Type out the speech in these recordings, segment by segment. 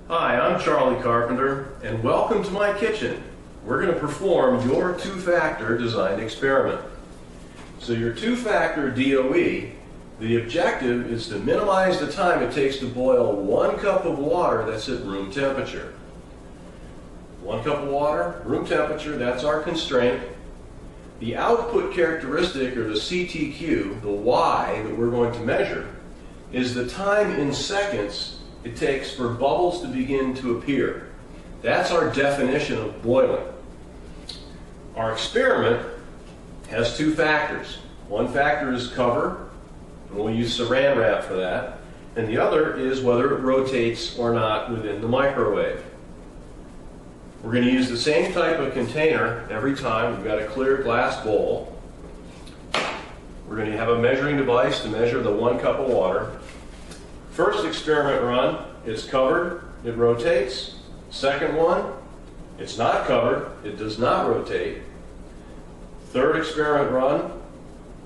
Hi, I'm Charlie Carpenter, and welcome to my kitchen. We're going to perform your two-factor design experiment. So your two-factor DOE, the objective is to minimize the time it takes to boil 1 cup of water that's at room temperature. 1 cup of water, room temperature, that's our constraint. The output characteristic, or the CTQ, the Y that we're going to measure, is the time in seconds it takes for bubbles to begin to appear. That's our definition of boiling. Our experiment has 2 factors. One factor is cover, and we'll use saran wrap for that, and the other is whether it rotates or not within the microwave. We're going to use the same type of container every time. We've got a clear glass bowl. We're going to have a measuring device to measure the 1 cup of water. First experiment run, it's covered, it rotates. Second one, it's not covered, it does not rotate. Third experiment run,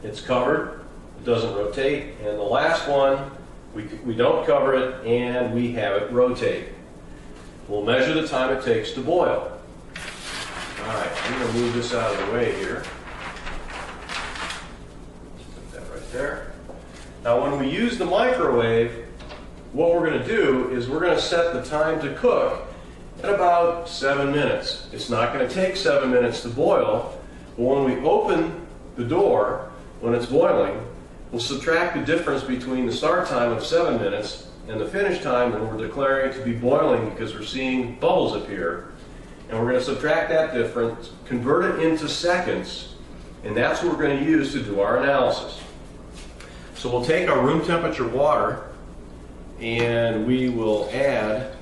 it's covered, it doesn't rotate. And the last one, we don't cover it and we have it rotate. We'll measure the time it takes to boil. All right, I'm going to move this out of the way here. Put that right there. Now when we use the microwave, what we're going to do is we're going to set the time to cook at about 7 minutes. It's not going to take 7 minutes to boil, but when we open the door, when it's boiling, we'll subtract the difference between the start time of 7 minutes and the finish time when we're declaring it to be boiling because we're seeing bubbles appear. And we're going to subtract that difference, convert it into seconds, and that's what we're going to use to do our analysis. So we'll take our room temperature water and we will add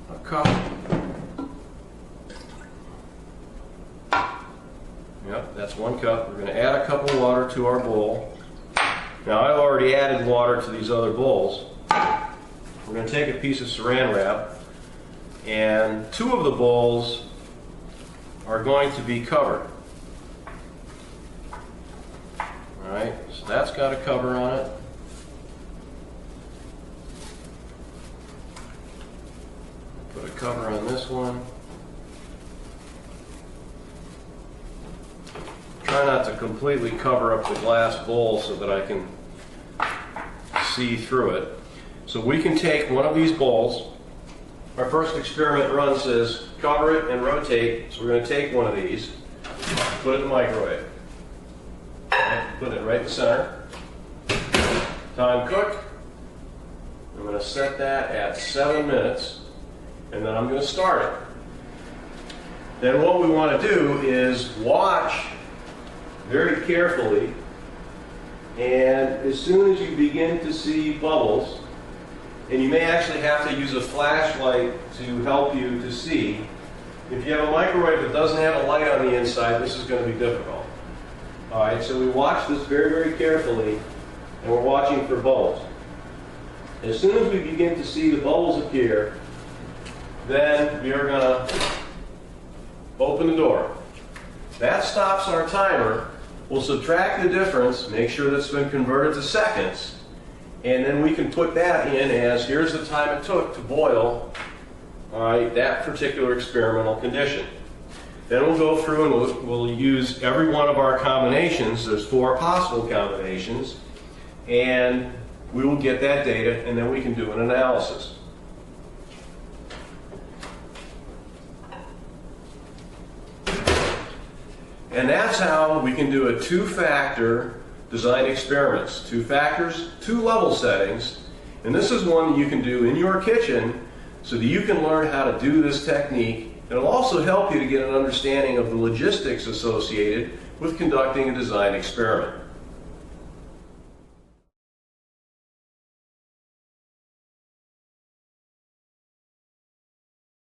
a cup. Yep, that's 1 cup. We're going to add a cup of water to our bowl. Now I've already added water to these other bowls. We're going to take a piece of saran wrap, and 2 of the bowls are going to be covered. Alright, so that's got a cover on it. Put a cover on this one. Try not to completely cover up the glass bowl so that I can see through it. So we can take one of these bowls. Our first experiment run says cover it and rotate. So we're going to take one of these, put it in the microwave. Put it right in the center. Time cook. I'm going to set that at 7 minutes. And then I'm going to start it. Then what we want to do is watch very carefully, and as soon as you begin to see bubbles, and you may actually have to use a flashlight to help you to see. If you have a microwave that doesn't have a light on the inside, this is going to be difficult. Alright, so we watch this very, very carefully, and we're watching for bubbles. As soon as we begin to see the bubbles appear, then we are going to open the door. That stops our timer. We'll subtract the difference, make sure that's been converted to seconds, and then we can put that in as here's the time it took to boil that particular experimental condition. Then we'll go through and we'll use every one of our combinations. There's 4 possible combinations, and we will get that data, and then we can do an analysis. And that's how we can do a 2-factor design experiments. 2 factors, 2 level settings. And this is one that you can do in your kitchen so that you can learn how to do this technique. It'll also help you to get an understanding of the logistics associated with conducting a design experiment.